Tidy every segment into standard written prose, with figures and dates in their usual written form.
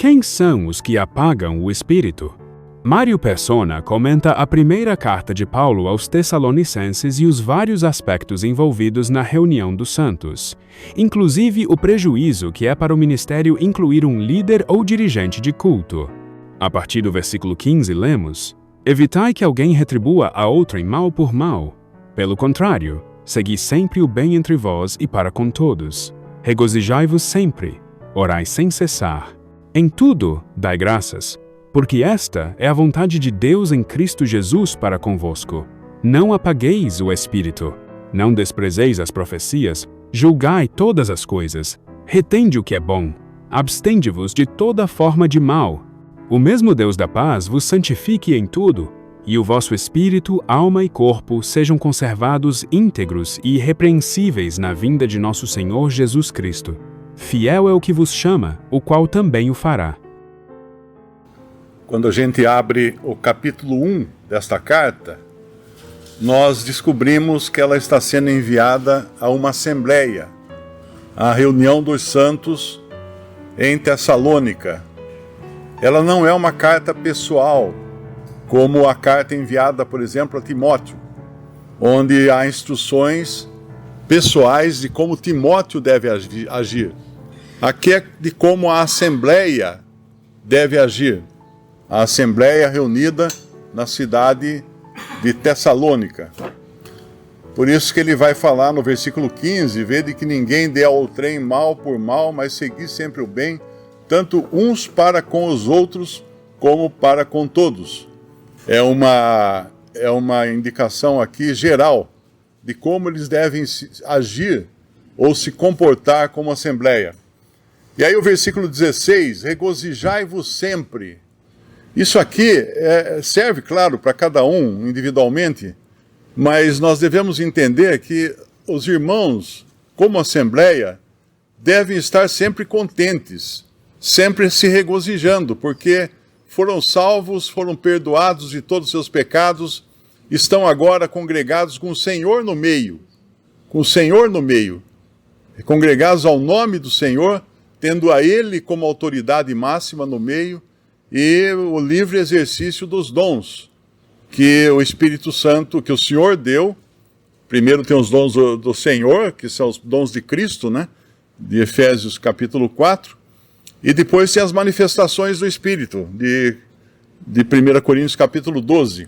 Quem são os que apagam o espírito? Mário Persona comenta a primeira carta de Paulo aos Tessalonicenses e os vários aspectos envolvidos na reunião dos santos, inclusive o prejuízo que é para o ministério incluir um líder ou dirigente de culto. A partir do versículo 15 lemos: Evitai que alguém retribua a outrem mal por mal. Pelo contrário, segui sempre o bem entre vós e para com todos. Regozijai-vos sempre, orai sem cessar. Em tudo, dai graças, porque esta é a vontade de Deus em Cristo Jesus para convosco. Não apagueis o Espírito, não desprezeis as profecias, julgai todas as coisas, retende o que é bom, abstende-vos de toda forma de mal. O mesmo Deus da paz vos santifique em tudo, e o vosso espírito, alma e corpo sejam conservados íntegros e irrepreensíveis na vinda de nosso Senhor Jesus Cristo. Fiel é o que vos chama, o qual também o fará. Quando a gente abre o capítulo 1 desta carta, nós descobrimos que ela está sendo enviada a uma assembleia, a reunião dos santos em Tessalônica. Ela não é uma carta pessoal, como a carta enviada, por exemplo, a Timóteo, onde há instruções pessoais de como Timóteo deve agir. Aqui é de como a assembleia deve agir. A assembleia reunida na cidade de Tessalônica. Por isso que ele vai falar no versículo 15, vede que ninguém dê ao outrem mal por mal, mas segui sempre o bem, tanto uns para com os outros, como para com todos. É uma indicação aqui geral de como eles devem agir ou se comportar como assembleia. E aí o versículo 16, regozijai-vos sempre. Isso aqui serve, claro, para cada um individualmente, mas nós devemos entender que os irmãos, como assembleia, devem estar sempre contentes, sempre se regozijando, porque foram salvos, foram perdoados de todos os seus pecados, estão agora congregados com o Senhor no meio, congregados ao nome do Senhor, tendo a Ele como autoridade máxima no meio, e o livre exercício dos dons que o Espírito Santo, que o Senhor deu. Primeiro tem os dons do Senhor, que são os dons de Cristo, né? De Efésios capítulo 4, e depois tem as manifestações do Espírito, de 1 Coríntios capítulo 12.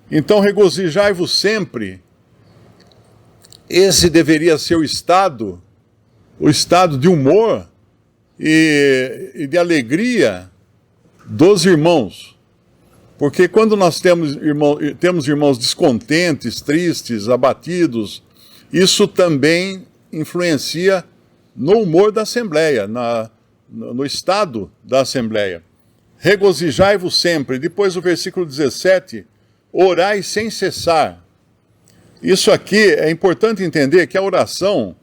Então regozijai-vos sempre. Esse deveria ser o estado de humor e de alegria dos irmãos, porque quando nós temos irmãos descontentes, tristes, abatidos, isso também influencia no humor da Assembleia, no estado da Assembleia. Regozijai-vos sempre. Depois o versículo 17, orai sem cessar. Isso aqui é importante entender que a oração,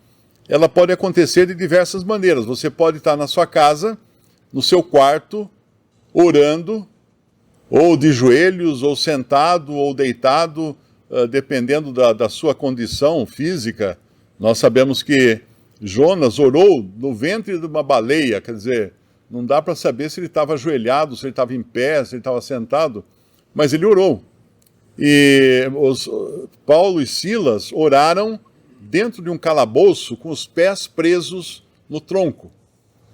ela pode acontecer de diversas maneiras. Você pode estar na sua casa, no seu quarto, orando, ou de joelhos, ou sentado, ou deitado, dependendo da sua condição física. Nós sabemos que Jonas orou no ventre de uma baleia, quer dizer, não dá para saber se ele estava ajoelhado, se ele estava em pé, se ele estava sentado, mas ele orou. E Paulo e Silas oraram dentro de um calabouço com os pés presos no tronco.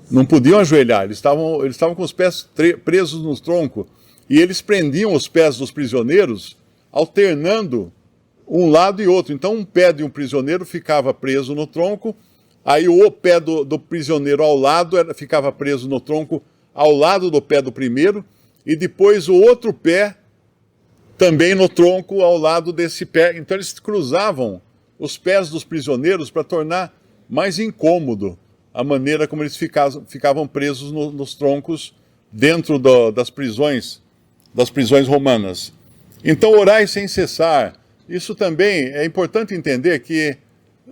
Não podiam ajoelhar, eles estavam com os pés presos no tronco, e eles prendiam os pés dos prisioneiros, alternando um lado e outro. Então um pé de um prisioneiro ficava preso no tronco, aí o pé do prisioneiro ao lado ficava preso no tronco, ao lado do pé do primeiro, e depois o outro pé também no tronco, ao lado desse pé. Então eles cruzavam os pés dos prisioneiros para tornar mais incômodo a maneira como eles ficavam presos nos troncos dentro das prisões romanas. Então, orai sem cessar. Isso também é importante entender que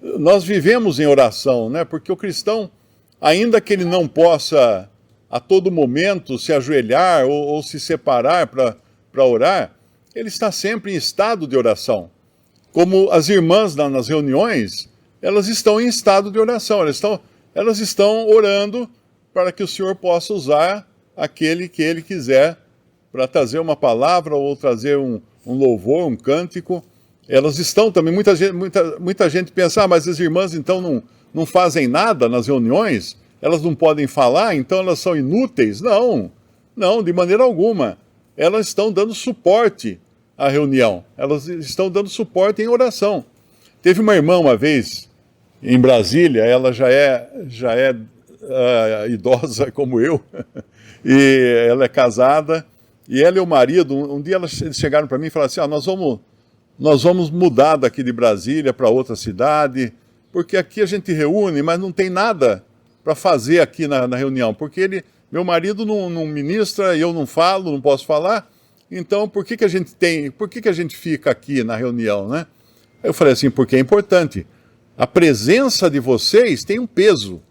nós vivemos em oração, né? Porque o cristão, ainda que ele não possa a todo momento se ajoelhar ou se separar para orar, ele está sempre em estado de oração. Como as irmãs nas reuniões, elas estão em estado de oração, elas estão orando para que o Senhor possa usar aquele que ele quiser para trazer uma palavra ou trazer um louvor, um cântico. Elas estão também, muita gente pensa, mas as irmãs então não fazem nada nas reuniões, elas não podem falar, então elas são inúteis. Não, de maneira alguma. Elas estão dando suporte à reunião, elas estão dando suporte em oração. Teve uma irmã uma vez, em Brasília, ela já é idosa como eu, e ela é casada, e ela e o marido, um dia eles chegaram para mim e falaram assim, nós vamos mudar daqui de Brasília para outra cidade, porque aqui a gente reúne, mas não tem nada para fazer aqui na reunião, porque meu marido não ministra, eu não falo, não posso falar, então por que a gente fica aqui na reunião, né? Eu falei assim, porque é importante. A presença de vocês tem um peso.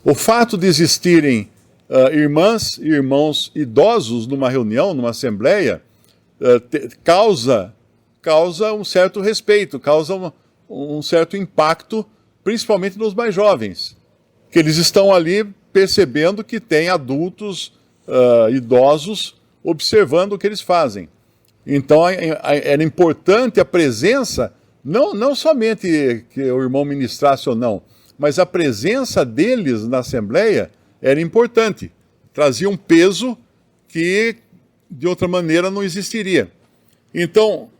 O fato de existirem irmãs e irmãos idosos numa reunião, numa assembleia, causa um certo respeito, causa um certo impacto, principalmente nos mais jovens, que eles estão ali percebendo que tem adultos idosos observando o que eles fazem. Então era importante a presença, não somente que o irmão ministrasse ou não, mas a presença deles na assembleia era importante, trazia um peso que de outra maneira não existiria. Então,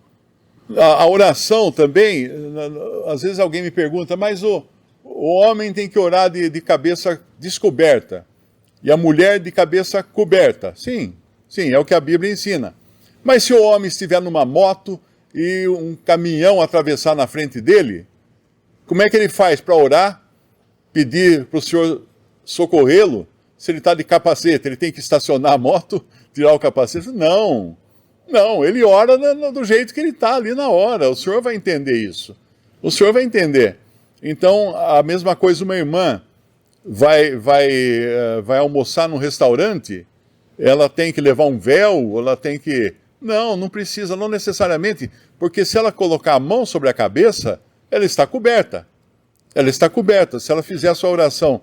a oração também, às vezes alguém me pergunta, mas o homem tem que orar de cabeça descoberta e a mulher de cabeça coberta. Sim, é o que a Bíblia ensina. Mas se o homem estiver numa moto e um caminhão atravessar na frente dele, como é que ele faz para orar, pedir para o Senhor socorrê-lo, se ele está de capacete? Ele tem que estacionar a moto, tirar o capacete? Não, ele ora do jeito que ele está ali na hora. O Senhor vai entender isso. O Senhor vai entender. Então, a mesma coisa, uma irmã vai almoçar num restaurante, ela tem que levar um véu, ela tem que... Não precisa, não necessariamente, porque se ela colocar a mão sobre a cabeça, ela está coberta. Ela está coberta. Se ela fizer a sua oração,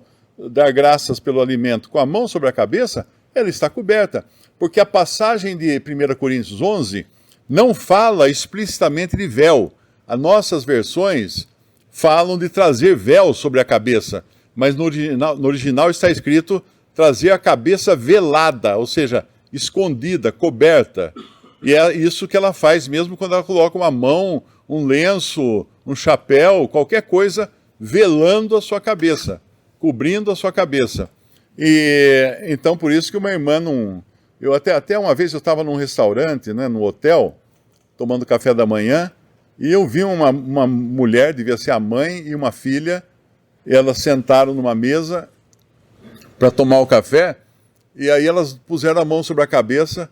dar graças pelo alimento com a mão sobre a cabeça, ela está coberta. Porque a passagem de 1 Coríntios 11 não fala explicitamente de véu. As nossas versões falam de trazer véu sobre a cabeça, mas no original está escrito trazer a cabeça velada, ou seja, escondida, coberta. E é isso que ela faz mesmo quando ela coloca uma mão, um lenço, um chapéu, qualquer coisa, velando a sua cabeça, cobrindo a sua cabeça. E então por isso que uma irmã não... Eu até uma vez eu estava num restaurante, né, no hotel, tomando café da manhã, e eu vi uma mulher, devia ser a mãe e uma filha, elas sentaram numa mesa para tomar o café, e aí elas puseram a mão sobre a cabeça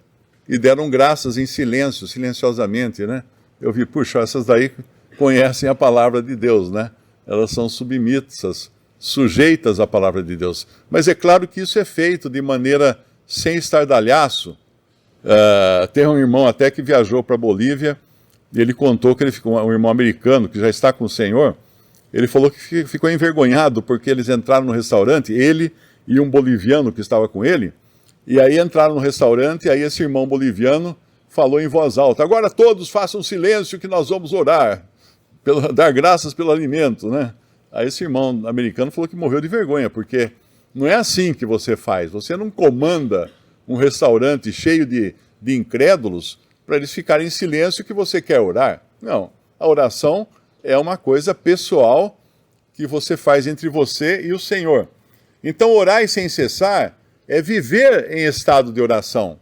e deram graças em silêncio, silenciosamente, né? Eu vi, puxa, essas daí conhecem a palavra de Deus, né? Elas são submissas, sujeitas à palavra de Deus. Mas é claro que isso é feito de maneira sem estardalhaço. Tem um irmão até que viajou para a Bolívia, e ele contou que ele ficou, um irmão americano que já está com o Senhor, ele falou que ficou envergonhado porque eles entraram no restaurante, ele e um boliviano que estava com ele, e aí entraram no restaurante, e aí esse irmão boliviano falou em voz alta, agora todos façam silêncio que nós vamos orar, dar graças pelo alimento, né? Aí esse irmão americano falou que morreu de vergonha, porque não é assim que você faz, você não comanda um restaurante cheio de incrédulos para eles ficarem em silêncio que você quer orar. Não, a oração é uma coisa pessoal que você faz entre você e o Senhor. Então orar sem cessar é viver em estado de oração.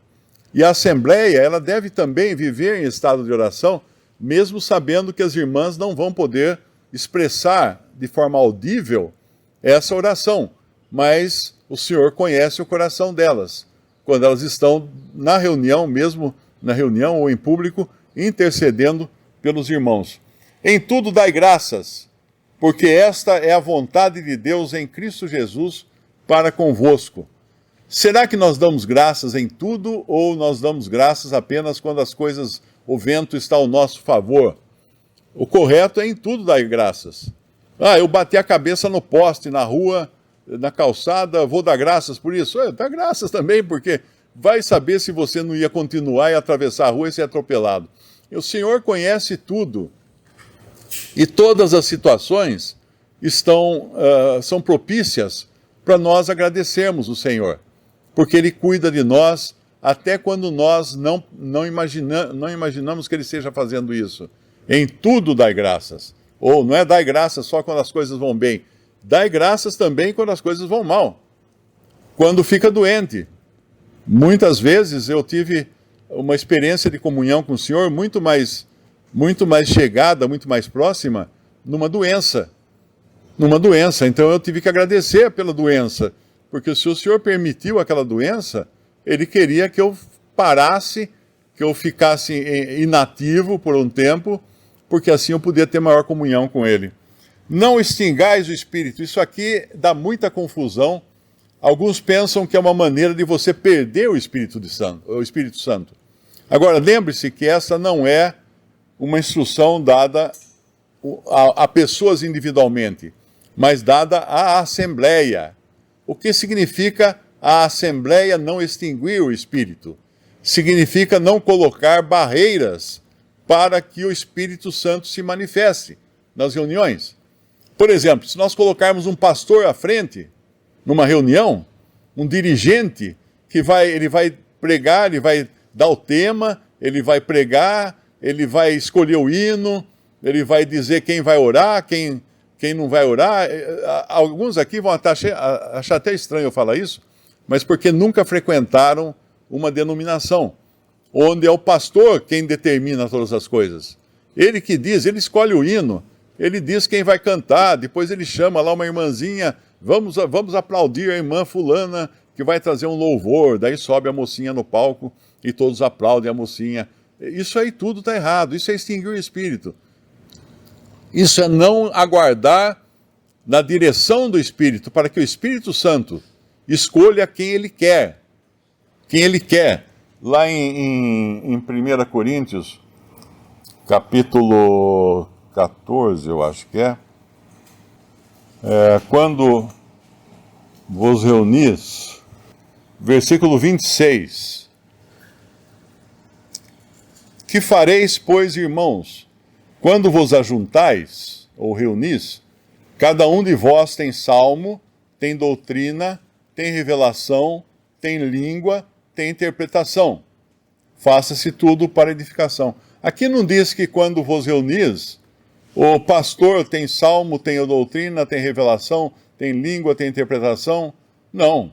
E a Assembleia, ela deve também viver em estado de oração, mesmo sabendo que as irmãs não vão poder expressar de forma audível essa oração, mas o Senhor conhece o coração delas, quando elas estão na reunião, mesmo na reunião ou em público, intercedendo pelos irmãos. Em tudo dai graças, porque esta é a vontade de Deus em Cristo Jesus para convosco. Será que nós damos graças em tudo ou nós damos graças apenas quando as coisas, o vento está ao nosso favor? O correto é em tudo dar graças. Eu bati a cabeça no poste na rua na calçada, vou dar graças por isso. Dá graças também, porque vai saber se você não ia continuar e atravessar a rua e ser atropelado. E o Senhor conhece tudo. E todas as situações são propícias para nós agradecermos o Senhor. Porque Ele cuida de nós até quando nós não imaginamos que Ele esteja fazendo isso. Em tudo dai graças. Ou não é dai graças só quando as coisas vão bem. Dai graças também quando as coisas vão mal. Quando fica doente. Muitas vezes eu tive uma experiência de comunhão com o Senhor muito mais chegada, muito mais próxima, numa doença. Então eu tive que agradecer pela doença. Porque se o Senhor permitiu aquela doença, Ele queria que eu parasse, que eu ficasse inativo por um tempo, porque assim eu podia ter maior comunhão com Ele. Não extingais o Espírito. Isso aqui dá muita confusão. Alguns pensam que é uma maneira de você perder o Espírito Santo. Agora, lembre-se que essa não é uma instrução dada a pessoas individualmente, mas dada à Assembleia. O que significa a Assembleia não extinguir o Espírito? Significa não colocar barreiras para que o Espírito Santo se manifeste nas reuniões. Por exemplo, se nós colocarmos um pastor à frente, numa reunião, um dirigente, ele vai pregar, ele vai dar o tema, ele vai pregar, ele vai escolher o hino, ele vai dizer quem vai orar, quem não vai orar. Alguns aqui vão achar até estranho eu falar isso, mas porque nunca frequentaram uma denominação, onde é o pastor quem determina todas as coisas. Ele que diz, ele escolhe o hino, ele diz quem vai cantar, depois ele chama lá uma irmãzinha, vamos aplaudir a irmã fulana, que vai trazer um louvor, daí sobe a mocinha no palco e todos aplaudem a mocinha. Isso aí tudo está errado, isso é extinguir o Espírito. Isso é não aguardar na direção do Espírito, para que o Espírito Santo escolha quem Ele quer. Quem Ele quer. Lá em 1 Coríntios, capítulo 14, eu acho que quando vos reunis, versículo 26. Que fareis, pois, irmãos, quando vos ajuntais, ou reunis, cada um de vós tem salmo, tem doutrina, tem revelação, tem língua, tem interpretação. Faça-se tudo para edificação. Aqui não diz que quando vos reunis, o pastor tem salmo, tem doutrina, tem revelação, tem língua, tem interpretação. Não.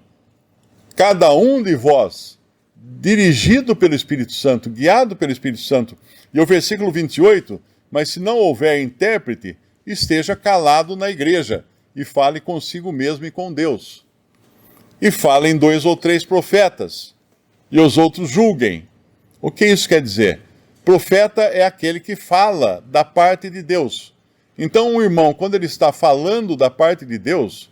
Cada um de vós, dirigido pelo Espírito Santo, guiado pelo Espírito Santo. E o versículo 28, mas se não houver intérprete, esteja calado na igreja e fale consigo mesmo e com Deus. E falem 2 ou 3 profetas, e os outros julguem. O que isso quer dizer? Profeta é aquele que fala da parte de Deus. Então, um irmão, quando ele está falando da parte de Deus,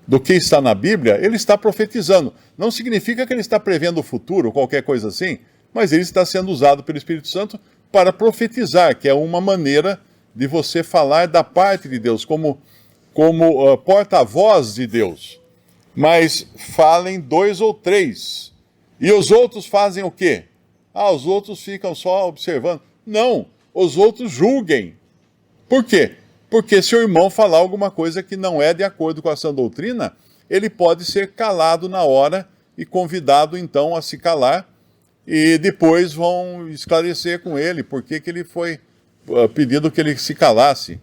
do que está na Bíblia, ele está profetizando. Não significa que ele está prevendo o futuro, qualquer coisa assim, mas ele está sendo usado pelo Espírito Santo para profetizar, que é uma maneira de você falar da parte de Deus, como porta-voz de Deus. Mas falem 2 ou 3. E os outros fazem o quê? Os outros ficam só observando. Não, os outros julguem. Por quê? Porque se o irmão falar alguma coisa que não é de acordo com a sã doutrina, ele pode ser calado na hora e convidado então a se calar, e depois vão esclarecer com ele por que ele foi pedido que ele se calasse.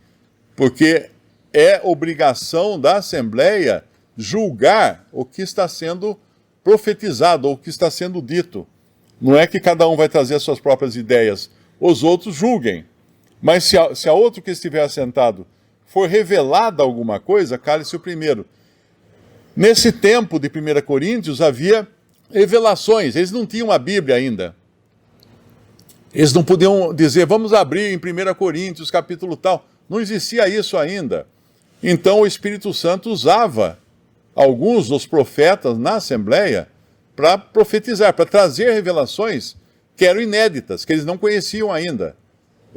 Porque é obrigação da Assembleia julgar o que está sendo profetizado, ou o que está sendo dito. Não é que cada um vai trazer as suas próprias ideias. Os outros julguem. Mas se a outro que estiver assentado for revelada alguma coisa, cale-se o primeiro. Nesse tempo de 1 Coríntios havia revelações. Eles não tinham a Bíblia ainda. Eles não podiam dizer, vamos abrir em 1 Coríntios, capítulo tal. Não existia isso ainda. Então o Espírito Santo usava alguns dos profetas na Assembleia para profetizar, para trazer revelações que eram inéditas, que eles não conheciam ainda.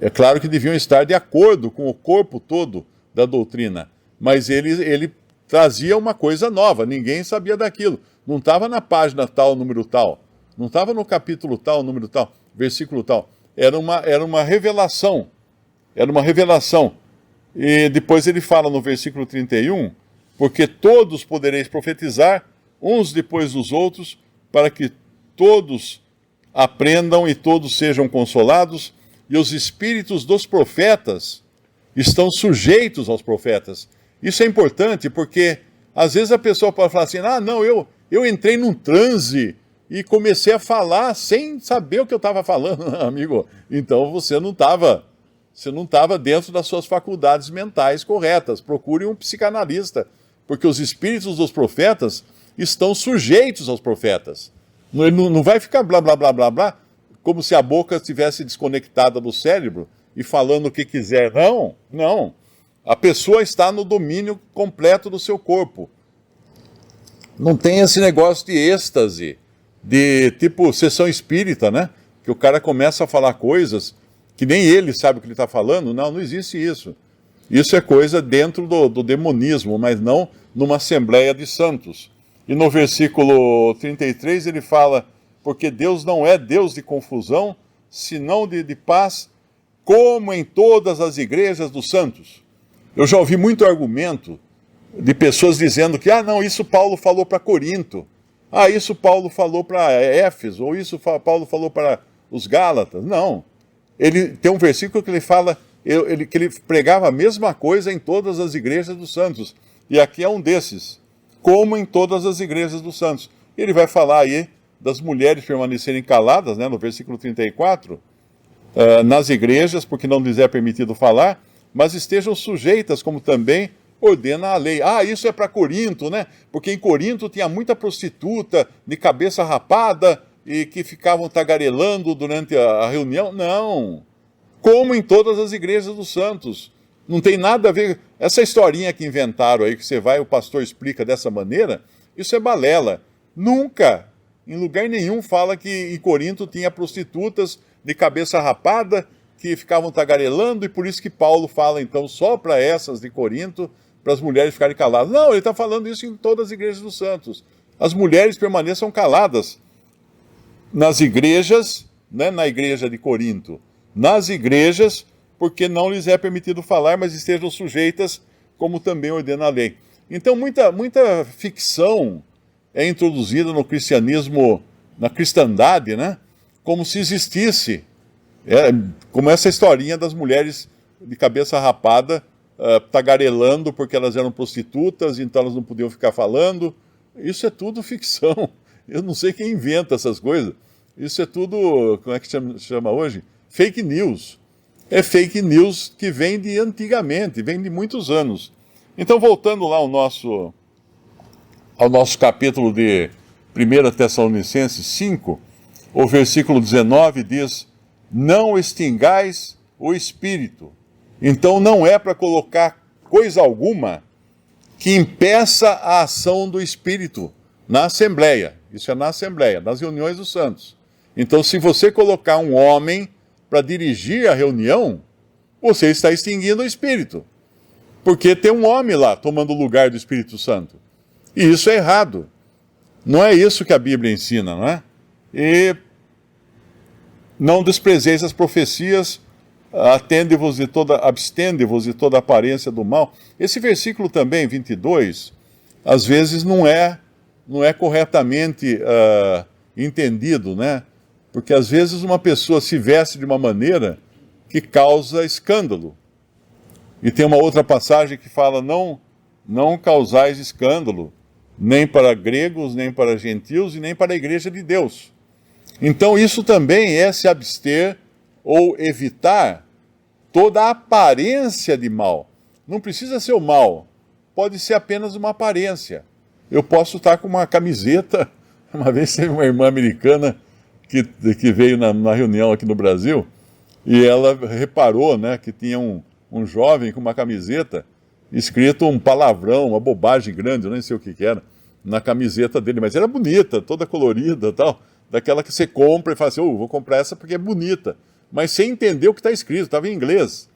É claro que deviam estar de acordo com o corpo todo da doutrina, mas ele trazia uma coisa nova, ninguém sabia daquilo. Não estava na página tal, número tal. Não estava no capítulo tal, número tal, versículo tal. Era uma revelação. Era uma revelação. E depois ele fala no versículo 31, porque todos podereis profetizar, uns depois dos outros, para que todos aprendam e todos sejam consolados, e os espíritos dos profetas estão sujeitos aos profetas. Isso é importante porque às vezes a pessoa pode falar assim, não, eu entrei num transe e comecei a falar sem saber o que eu estava falando, amigo. Então você não estava dentro das suas faculdades mentais corretas. Procure um psicanalista, porque os espíritos dos profetas estão sujeitos aos profetas. Não vai ficar blá, blá, blá, blá, blá, como se a boca estivesse desconectada do cérebro e falando o que quiser. Não. A pessoa está no domínio completo do seu corpo. Não tem esse negócio de êxtase, de tipo sessão espírita, né? Que o cara começa a falar coisas que nem ele sabe o que ele está falando. Não existe isso. Isso é coisa dentro do demonismo, mas não numa assembleia de santos. E no versículo 33 ele fala, porque Deus não é Deus de confusão, senão de paz, como em todas as igrejas dos santos. Eu já ouvi muito argumento de pessoas dizendo que, não, isso Paulo falou para Corinto, isso Paulo falou para Éfeso, ou isso Paulo falou para os Gálatas. Não. Ele tem um versículo que ele fala que ele pregava a mesma coisa em todas as igrejas dos santos. E aqui é um desses, como em todas as igrejas dos santos. Ele vai falar aí das mulheres permanecerem caladas, né, no versículo 34, nas igrejas, porque não lhes é permitido falar, mas estejam sujeitas, como também ordena a lei. Isso é para Corinto, né? Porque em Corinto tinha muita prostituta de cabeça rapada e que ficavam tagarelando durante a reunião. Não! Como em todas as igrejas dos santos. Não tem nada a ver. Essa historinha que inventaram aí, que você vai, o pastor explica dessa maneira, isso é balela. Nunca, em lugar nenhum, fala que em Corinto tinha prostitutas de cabeça rapada que ficavam tagarelando, e por isso que Paulo fala, então, só para essas de Corinto, para as mulheres ficarem caladas. Não, ele está falando isso em todas as igrejas dos santos. As mulheres permaneçam caladas nas igrejas, né, na igreja de Corinto, nas igrejas, porque não lhes é permitido falar, mas estejam sujeitas, como também ordena a lei. Então, muita ficção é introduzida no cristianismo, na cristandade, né, como se existisse, como essa historinha das mulheres de cabeça rapada, tagarelando porque elas eram prostitutas, então elas não podiam ficar falando. Isso é tudo ficção. Eu não sei quem inventa essas coisas. Isso é tudo, como é que chama hoje? Fake news. É fake news que vem de antigamente, vem de muitos anos. Então, voltando lá ao nosso capítulo de 1 Tessalonicenses 5, o versículo 19 diz, não extingais o espírito. Então não é para colocar coisa alguma que impeça a ação do espírito na assembleia. Isso é na assembleia, nas reuniões dos santos. Então, se você colocar um homem para dirigir a reunião, você está extinguindo o espírito. Porque tem um homem lá tomando o lugar do Espírito Santo. E isso é errado. Não é isso que a Bíblia ensina, não é? E não desprezeis as profecias, abstende-vos de toda aparência do mal. Esse versículo também, 22, às vezes não é corretamente entendido, né? Porque às vezes uma pessoa se veste de uma maneira que causa escândalo. E tem uma outra passagem que fala, não causais escândalo, nem para gregos, nem para gentios e nem para a igreja de Deus. Então isso também é se abster ou evitar toda a aparência de mal. Não precisa ser o mal, pode ser apenas uma aparência. Eu posso estar com uma camiseta, uma vez teve uma irmã americana que veio na reunião aqui no Brasil, e ela reparou, né, que tinha um jovem com uma camiseta, escrito um palavrão, uma bobagem grande, eu nem sei o que era, na camiseta dele, mas era bonita, toda colorida, tal, daquela que você compra e fala assim, vou comprar essa porque é bonita, mas sem entender o que está escrito, estava em inglês.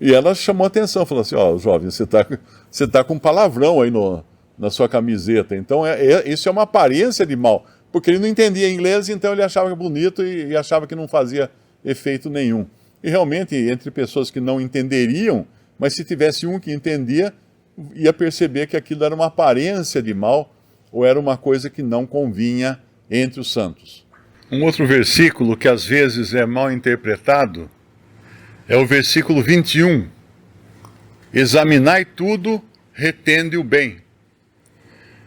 E ela chamou a atenção, falou assim, ó, jovem, você tá com palavrão aí na sua camiseta. Então isso é uma aparência de mal. Porque ele não entendia inglês, então ele achava bonito e achava que não fazia efeito nenhum. E realmente, entre pessoas que não entenderiam, mas se tivesse um que entendia, ia perceber que aquilo era uma aparência de mal, ou era uma coisa que não convinha entre os santos. Um outro versículo que às vezes é mal interpretado é o versículo 21. Examinai tudo, retende o bem.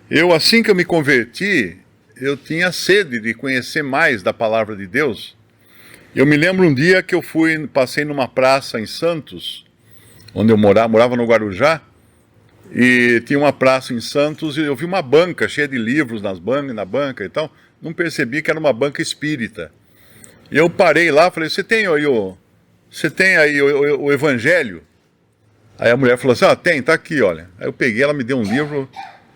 Eu, assim que eu me converti, eu tinha sede de conhecer mais da palavra de Deus. Eu me lembro um dia que eu passei numa praça em Santos, onde eu morava no Guarujá, e tinha uma praça em Santos e eu vi uma banca cheia de livros na banca e tal. Não percebi que era uma banca espírita. E eu parei lá, falei, você tem aí o Evangelho? Aí a mulher falou assim, tá aqui, olha. Aí eu peguei, ela me deu um livro,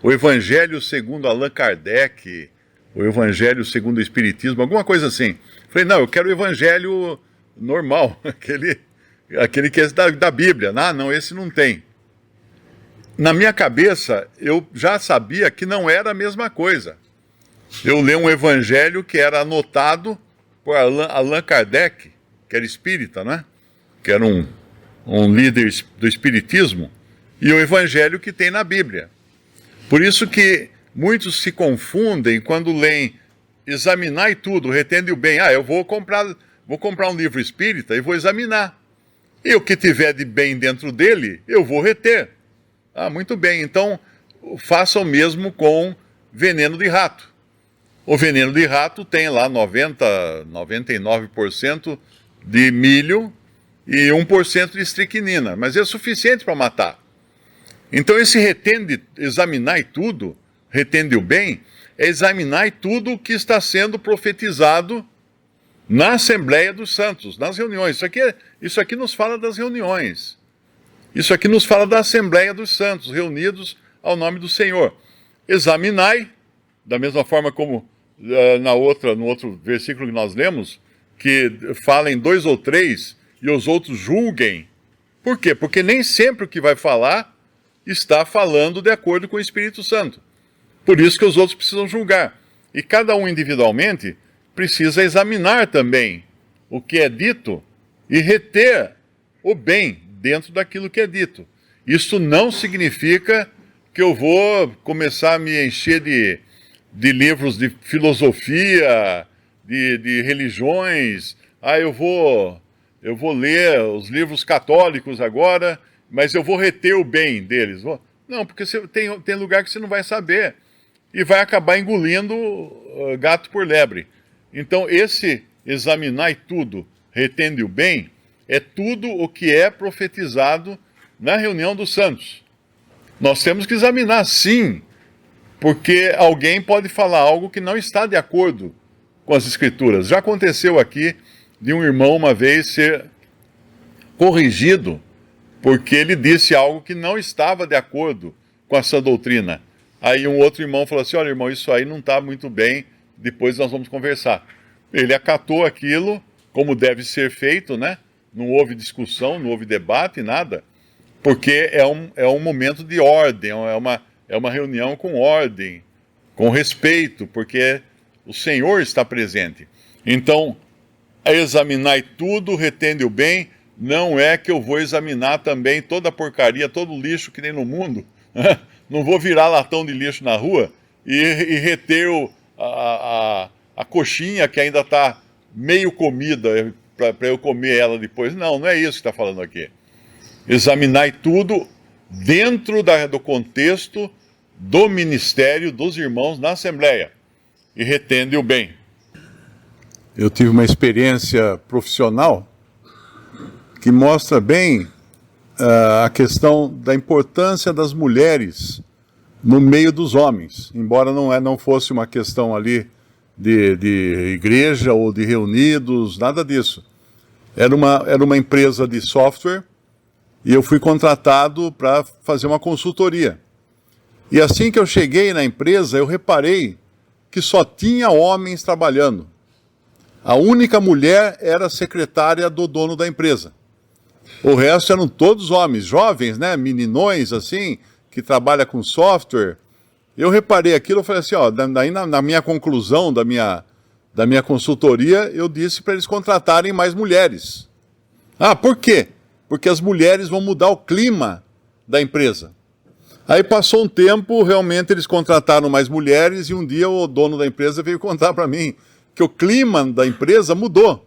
o Evangelho segundo Allan Kardec, o Evangelho segundo o Espiritismo, alguma coisa assim. Falei, não, eu quero o Evangelho normal, aquele que é da Bíblia. Ah, não, esse não tem. Na minha cabeça, eu já sabia que não era a mesma coisa. Eu li um Evangelho que era anotado por Allan Kardec, que era espírita, né? Que era um líder do espiritismo, e o Evangelho que tem na Bíblia. Por isso que muitos se confundem quando leem examinar tudo, retende o bem. Eu vou comprar um livro espírita e vou examinar. E o que tiver de bem dentro dele, eu vou reter. Muito bem, então faça o mesmo com veneno de rato. O veneno de rato tem lá 99% de milho e 1% de estricnina, mas é suficiente para matar. Então esse examinar tudo, retende o bem, é examinar tudo o que está sendo profetizado na Assembleia dos Santos, nas reuniões. Isso aqui nos fala das reuniões. Isso aqui nos fala da Assembleia dos Santos, reunidos ao nome do Senhor. Examinai, da mesma forma como no outro versículo que nós lemos, que fala em 2 ou 3 e os outros julguem. Por quê? Porque nem sempre o que vai falar está falando de acordo com o Espírito Santo. Por isso que os outros precisam julgar. E cada um individualmente precisa examinar também o que é dito e reter o bem dentro daquilo que é dito. Isso não significa que eu vou começar a me encher de livros de filosofia, de religiões. Eu vou ler os livros católicos agora, mas eu vou reter o bem deles. Não, porque tem lugar que você não vai saber e vai acabar engolindo gato por lebre. Então, esse examinar tudo, retende o bem, é tudo o que é profetizado na reunião dos santos. Nós temos que examinar, sim, porque alguém pode falar algo que não está de acordo com as Escrituras. Já aconteceu aqui de um irmão uma vez ser corrigido porque ele disse algo que não estava de acordo com a sã doutrina. Aí um outro irmão falou assim, olha irmão, isso aí não está muito bem, depois nós vamos conversar. Ele acatou aquilo como deve ser feito, né? Não houve discussão, não houve debate, nada, porque é um momento de ordem, é uma reunião com ordem, com respeito, porque o Senhor está presente. Então, examinar tudo, retende o bem, não é que eu vou examinar também toda a porcaria, todo o lixo que tem no mundo. Não vou virar latão de lixo na rua e reter a coxinha que ainda está meio comida para eu comer ela depois. Não é isso que está falando aqui. Examinar tudo dentro do contexto do ministério dos irmãos na Assembleia e retende o bem. Eu tive uma experiência profissional que mostra bem a questão da importância das mulheres no meio dos homens, embora não fosse uma questão ali de igreja ou de reunidos, nada disso. Era uma empresa de software e eu fui contratado para fazer uma consultoria. E assim que eu cheguei na empresa, eu reparei que só tinha homens trabalhando. A única mulher era a secretária do dono da empresa. O resto eram todos homens, jovens, né? Meninões, assim, que trabalham com software. Eu reparei aquilo, eu falei assim, ó, daí na minha conclusão da minha consultoria, eu disse para eles contratarem mais mulheres. Ah, por quê? Porque as mulheres vão mudar o clima da empresa. Aí passou um tempo, realmente eles contrataram mais mulheres e um dia o dono da empresa veio contar para mim que o clima da empresa mudou.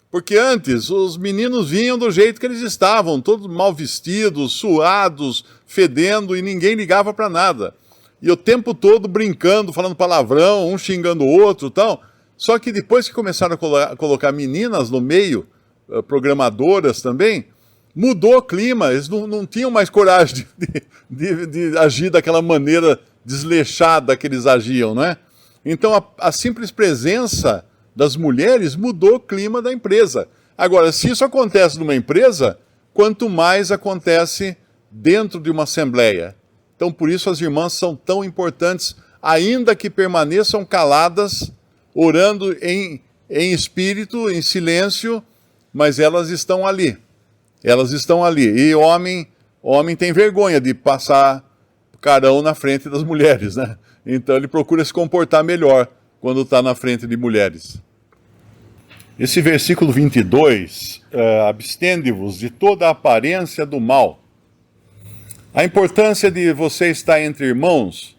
Porque antes os meninos vinham do jeito que eles estavam, todos mal vestidos, suados, fedendo e ninguém ligava para nada. E o tempo todo brincando, falando palavrão, um xingando o outro e tal. Só que depois que começaram a colocar meninas no meio, programadoras também, mudou o clima, eles não tinham mais coragem de agir daquela maneira desleixada que eles agiam, não é? Então a simples presença das mulheres mudou o clima da empresa. Agora, se isso acontece numa empresa, quanto mais acontece dentro de uma assembleia. Então, por isso as irmãs são tão importantes, ainda que permaneçam caladas, orando em espírito, em silêncio, mas elas estão ali. Elas estão ali. E homem tem vergonha de passar carão na frente das mulheres, né? Então ele procura se comportar melhor quando está na frente de mulheres. Esse versículo 22, abstende-vos de toda a aparência do mal. A importância de você estar entre irmãos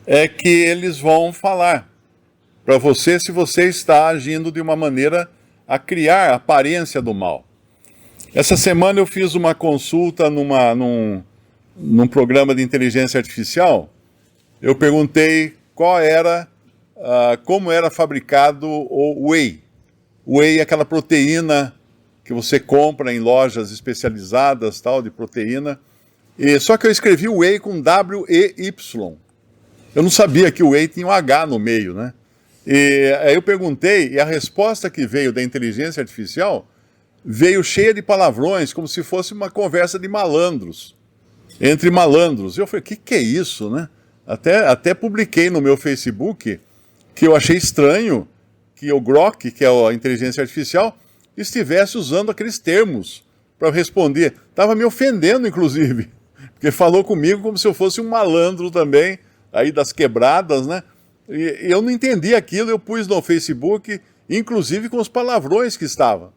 é que eles vão falar para você se você está agindo de uma maneira a criar a aparência do mal. Essa semana eu fiz uma consulta num programa de inteligência artificial. Eu perguntei como era fabricado o whey. O whey é aquela proteína que você compra em lojas especializadas, tal, de proteína. Só que eu escrevi whey com W-E-Y. Eu não sabia que o whey tinha um H no meio, né? E aí eu perguntei, e a resposta que veio da inteligência artificial veio cheia de palavrões, como se fosse uma conversa de malandros, entre malandros. Eu falei, o que é isso, né? Até publiquei no meu Facebook que eu achei estranho que o Grok, que é a inteligência artificial, estivesse usando aqueles termos para responder. Estava me ofendendo, inclusive, porque falou comigo como se eu fosse um malandro também, aí das quebradas, né? E eu não entendi aquilo, eu pus no Facebook, inclusive com os palavrões que estavam.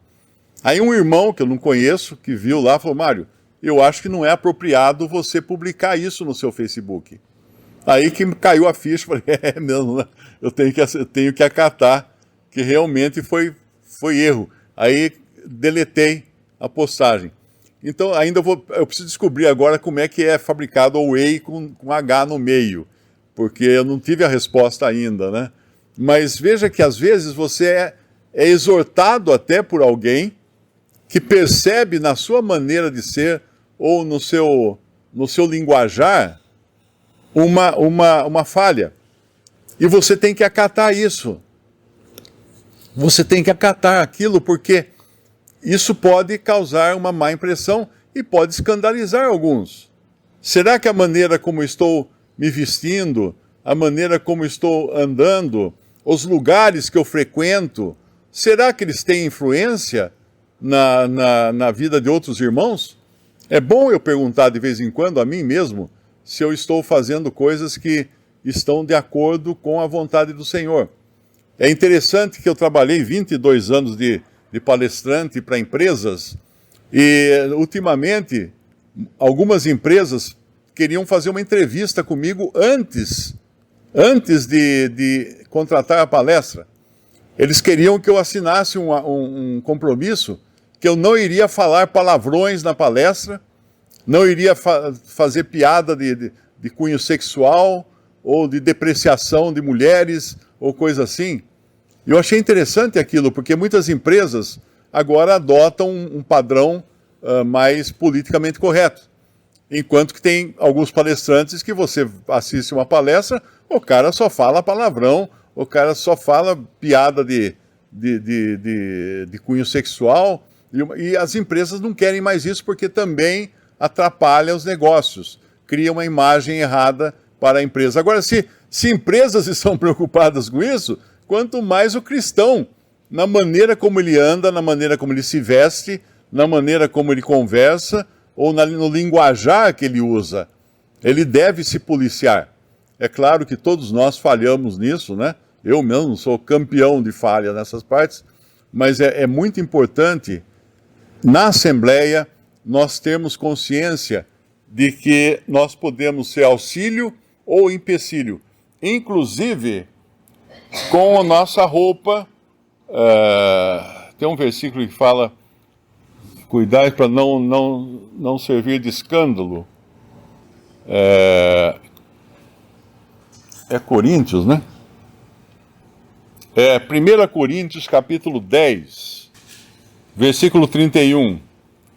Aí um irmão, que eu não conheço, que viu lá, falou, Mário, eu acho que não é apropriado você publicar isso no seu Facebook. Aí que caiu a ficha, falei, é mesmo, né? Eu tenho que acatar que realmente foi erro. Aí deletei a postagem. Então ainda eu preciso descobrir agora como é que é fabricado o whey com H no meio, porque eu não tive a resposta ainda, né? Mas veja que às vezes você é exortado até por alguém que percebe na sua maneira de ser ou no seu linguajar uma falha. E você tem que acatar isso. Você tem que acatar aquilo porque isso pode causar uma má impressão e pode escandalizar alguns. Será que a maneira como estou me vestindo, a maneira como estou andando, os lugares que eu frequento, será que eles têm influência na vida de outros irmãos? É bom eu perguntar de vez em quando a mim mesmo se eu estou fazendo coisas que estão de acordo com a vontade do Senhor. É interessante que eu trabalhei 22 anos de palestrante para empresas e, ultimamente, algumas empresas queriam fazer uma entrevista comigo antes de contratar a palestra. Eles queriam que eu assinasse um compromisso que eu não iria falar palavrões na palestra, não iria fazer piada de cunho sexual ou de depreciação de mulheres ou coisa assim. E eu achei interessante aquilo, porque muitas empresas agora adotam um padrão mais politicamente correto. Enquanto que tem alguns palestrantes que você assiste uma palestra, o cara só fala palavrão, o cara só fala piada de cunho sexual, e as empresas não querem mais isso porque também atrapalha os negócios, cria uma imagem errada para a empresa. Agora, se empresas estão preocupadas com isso, quanto mais o cristão, na maneira como ele anda, na maneira como ele se veste, na maneira como ele conversa ou no linguajar que ele usa. Ele deve se policiar. É claro que todos nós falhamos nisso, né? Eu mesmo sou campeão de falha nessas partes, mas é muito importante, na Assembleia, nós termos consciência de que nós podemos ser auxílio ou empecilho, inclusive com a nossa roupa. Tem um versículo que fala: cuidar para não servir de escândalo. É Coríntios, né? 1 Coríntios capítulo 10, versículo 31.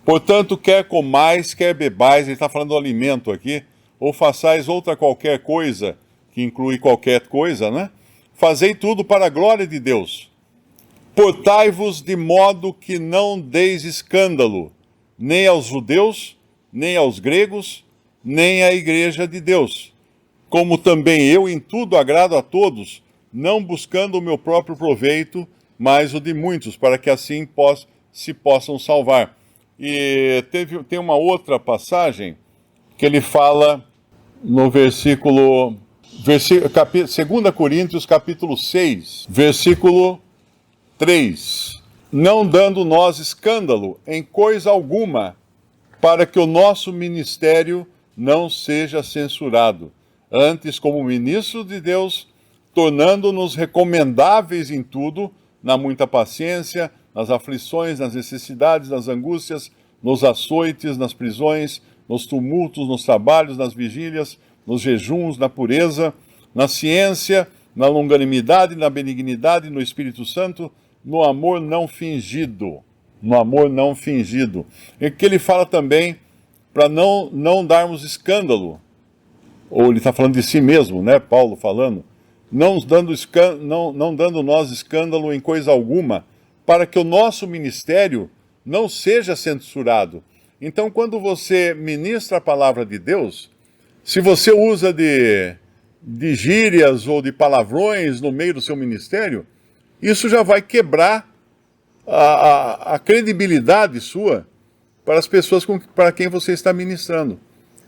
Portanto, quer comais, quer bebais, ele está falando do alimento aqui, ou façais outra qualquer coisa, que inclui qualquer coisa, né? Fazei tudo para a glória de Deus. Portai-vos de modo que não deis escândalo, nem aos judeus, nem aos gregos, nem à igreja de Deus. Como também eu em tudo agrado a todos, não buscando o meu próprio proveito, mas o de muitos, para que assim se possam salvar. E tem uma outra passagem que ele fala no versículo 2 Coríntios capítulo 6, versículo 3. Não dando nós escândalo em coisa alguma, para que o nosso ministério não seja censurado. Antes, como ministros de Deus, tornando-nos recomendáveis em tudo, na muita paciência, nas aflições, nas necessidades, nas angústias, nos açoites, nas prisões, nos tumultos, nos trabalhos, nas vigílias, nos jejuns, na pureza, na ciência, na longanimidade, na benignidade, no Espírito Santo, no amor não fingido. No amor não fingido. E que ele fala também para não darmos escândalo. Ou ele está falando de si mesmo, né? Paulo falando. Não dando nós escândalo em coisa alguma, para que o nosso ministério não seja censurado. Então, quando você ministra a palavra de Deus, se você usa de gírias ou de palavrões no meio do seu ministério, isso já vai quebrar a credibilidade sua para as pessoas para quem você está ministrando.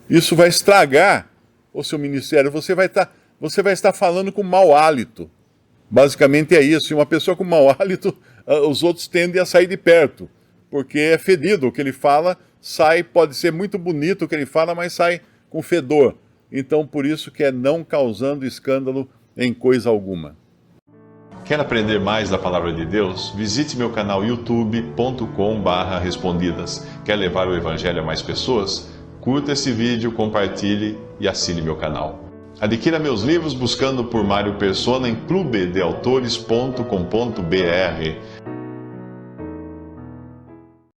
Isso vai estragar o seu ministério. Você vai estar falando com mau hálito. Basicamente é isso. E uma pessoa com mau hálito, os outros tendem a sair de perto, porque é fedido. O que ele fala pode ser muito bonito o que ele fala, mas sai com fedor. Então, por isso que é não causando escândalo em coisa alguma. Quer aprender mais da Palavra de Deus? Visite meu canal youtube.com/respondidas. Quer levar o Evangelho a mais pessoas? Curta esse vídeo, compartilhe e assine meu canal. Adquira meus livros buscando por Mário Persona em clubedeautores.com.br.